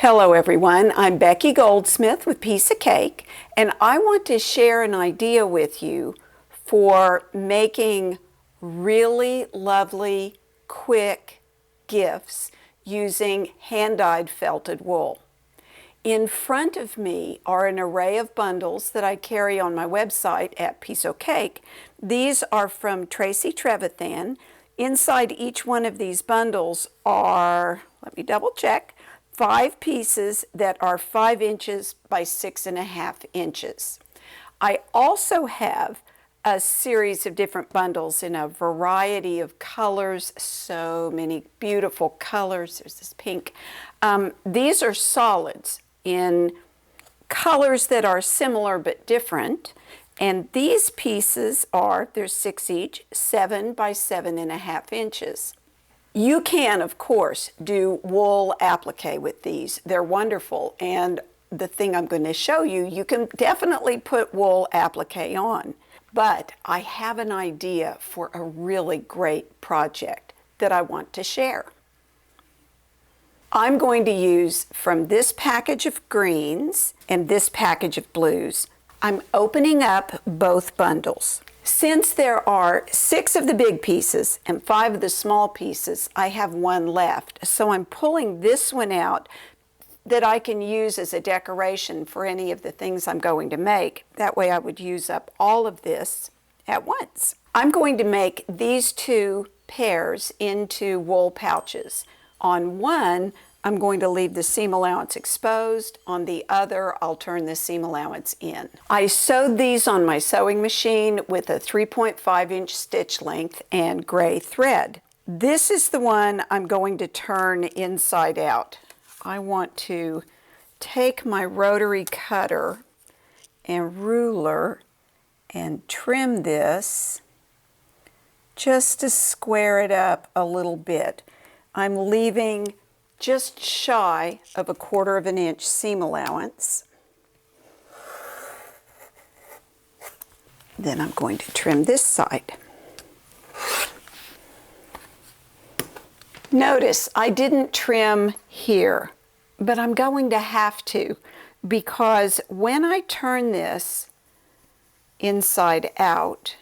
Hello everyone, I'm Becky Goldsmith with Piece of Cake, and I want to share an idea with you for making really lovely, quick gifts using hand-dyed felted wool. In front of me are an array of bundles that I carry on my website at Piece of Cake. These are from Tracy Trevathan. Inside each one of these bundles are, let me double check, 5 pieces that are 5 inches by 6.5 inches. I also have a series of different bundles in a variety of colors, so many beautiful colors. There's this pink. These are solids in colors that are similar but different. And these pieces are, there's 6 each, 7 by 7.5 inches. You can, of course, do wool applique with these. They're wonderful, and the thing I'm going to show you, you can definitely put wool applique on. But I have an idea for a really great project that I want to share. I'm going to use from this package of greens and this package of blues. I'm opening up both bundles. Since there are 6 of the big pieces and 5 of the small pieces, I have 1 left. So I'm pulling this one out that I can use as a decoration for any of the things I'm going to make. That way I would use up all of this at once. I'm going to make these 2 pairs into wool pouches. On one, I'm going to leave the seam allowance exposed. On the other, I'll turn the seam allowance in. I sewed these on my sewing machine with a 3.5-inch stitch length and gray thread. This is the one I'm going to turn inside out. I want to take my rotary cutter and ruler and trim this just to square it up a little bit. I'm leaving just shy of 1/4 of an inch seam allowance. Then I'm going to trim this side. Notice I didn't trim here, but I'm going to have to, because when I turn this inside out,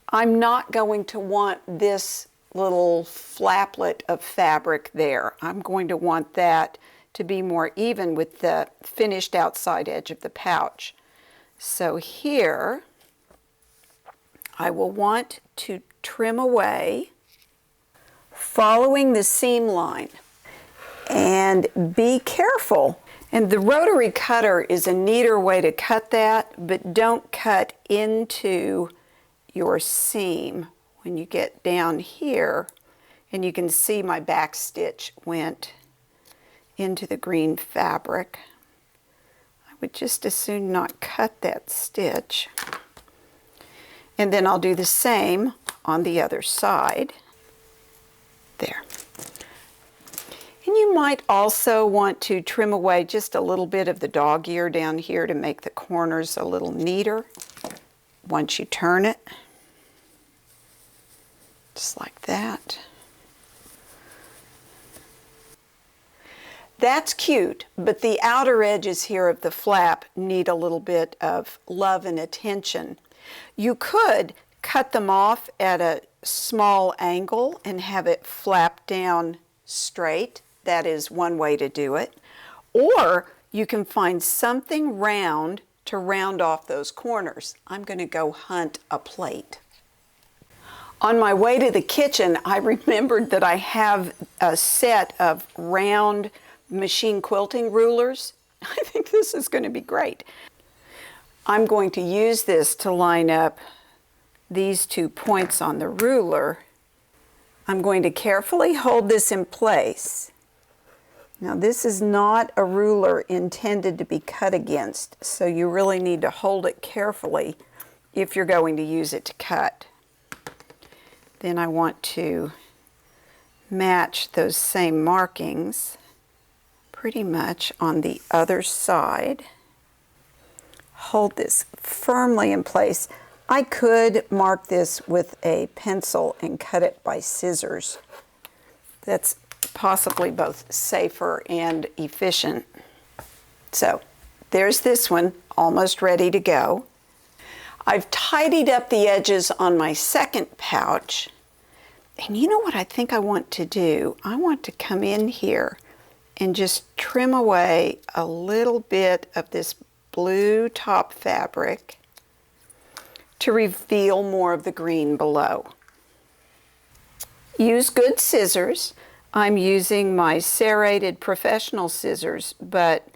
I'm not going to want this little flaplet of fabric there. I'm going to want that to be more even with the finished outside edge of the pouch. So here, I will want to trim away following the seam line. And be careful. And the rotary cutter is a neater way to cut that, but don't cut into your seam. When you get down here, and you can see my back stitch went into the green fabric. I would just as soon not cut that stitch. And then I'll do the same on the other side. There. And you might also want to trim away just a little bit of the dog ear down here to make the corners a little neater once you turn it. Just like that. That's cute, but the outer edges here of the flap need a little bit of love and attention. You could cut them off at a small angle and have it flap down straight. That is one way to do it. Or you can find something round to round off those corners. I'm going to go hunt a plate. On my way to the kitchen, I remembered that I have a set of round machine quilting rulers. I think this is going to be great. I'm going to use this to line up these 2 points on the ruler. I'm going to carefully hold this in place. Now, this is not a ruler intended to be cut against, so you really need to hold it carefully if you're going to use it to cut. Then I want to match those same markings pretty much on the other side. Hold this firmly in place. I could mark this with a pencil and cut it by scissors. That's possibly both safer and efficient. So there's this one, almost ready to go. I've tidied up the edges on my second pouch. And you know what I think I want to do? I want to come in here and just trim away a little bit of this blue top fabric to reveal more of the green below. Use good scissors. I'm using my serrated professional scissors, but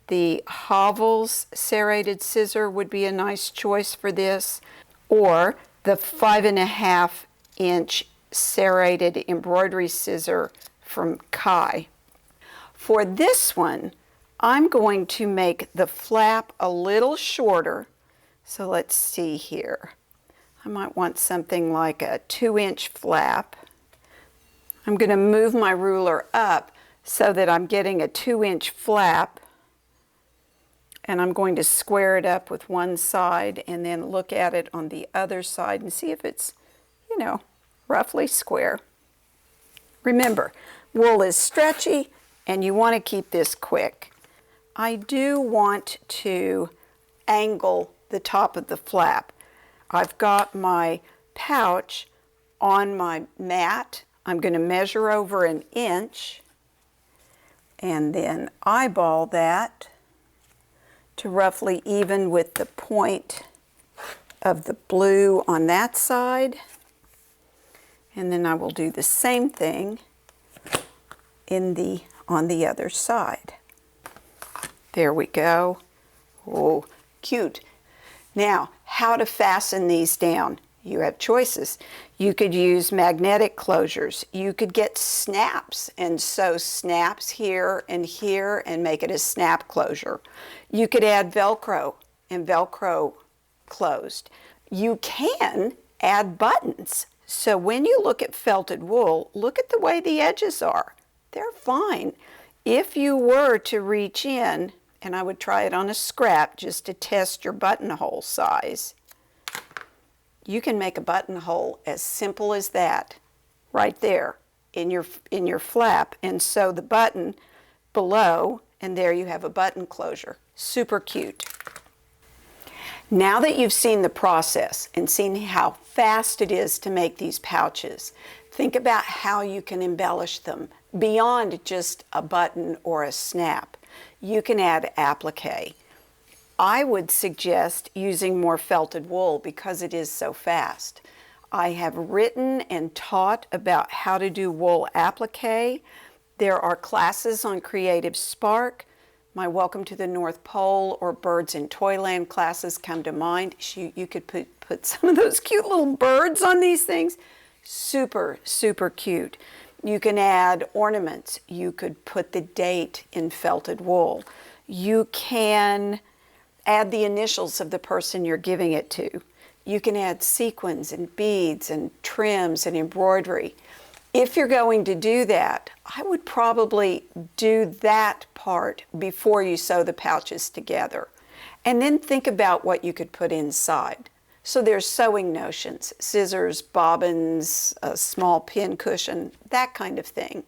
the Havel's serrated scissor would be a nice choice for this, or the 5.5-inch serrated embroidery scissor from Kai. For this one, I'm going to make the flap a little shorter. So let's see here. I might want something like a 2-inch flap. I'm going to move my ruler up so that I'm getting a 2-inch flap. And I'm going to square it up with one side and then look at it on the other side and see if it's, roughly square. Remember, wool is stretchy and you want to keep this quick. I do want to angle the top of the flap. I've got my pouch on my mat. I'm going to measure over 1 inch and then eyeball that to roughly even with the point of the blue on that side. And then I will do the same thing on the other side. There we go. Oh, cute. Now, how to fasten these down? You have choices. You could use magnetic closures. You could get snaps and sew snaps here and make it a snap closure. You could add Velcro and Velcro closed. You can add buttons. So when you look at felted wool, look at the way the edges are. They're fine. If you were to reach in, and I would try it on a scrap just to test your buttonhole size, you can make a buttonhole as simple as that right there in your flap and sew the button below, and there you have a button closure. Super cute. Now that you've seen the process and seen how fast it is to make these pouches, think about how you can embellish them beyond just a button or a snap. You can add applique. I would suggest using more felted wool because it is so fast. I have written and taught about how to do wool applique. There are classes on Creative Spark. My Welcome to the North Pole or Birds in Toyland classes come to mind. You could put some of those cute little birds on these things. Super, super cute. You can add ornaments. You could put the date in felted wool. You can add the initials of the person you're giving it to. You can add sequins and beads and trims and embroidery. If you're going to do that, I would probably do that part before you sew the pouches together. And then think about what you could put inside. So there's sewing notions, scissors, bobbins, a small pin cushion, that kind of thing.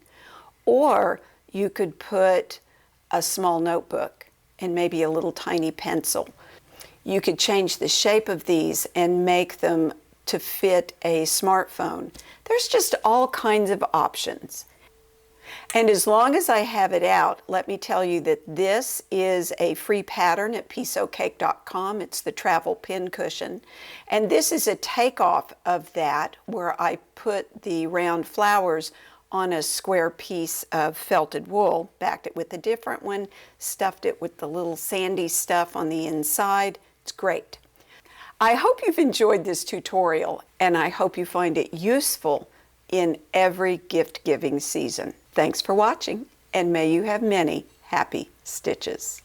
Or you could put a small notebook and maybe a little tiny pencil. You could change the shape of these and make them to fit a smartphone. There's just all kinds of options. And as long as I have it out, let me tell you that this is a free pattern at piececake.com. It's the travel pin cushion. And this is a takeoff of that where I put the round flowers on a square piece of felted wool, backed it with a different one, stuffed it with the little sandy stuff on the inside. It's great. I hope you've enjoyed this tutorial, and I hope you find it useful in every gift-giving season. Thanks for watching, and may you have many happy stitches.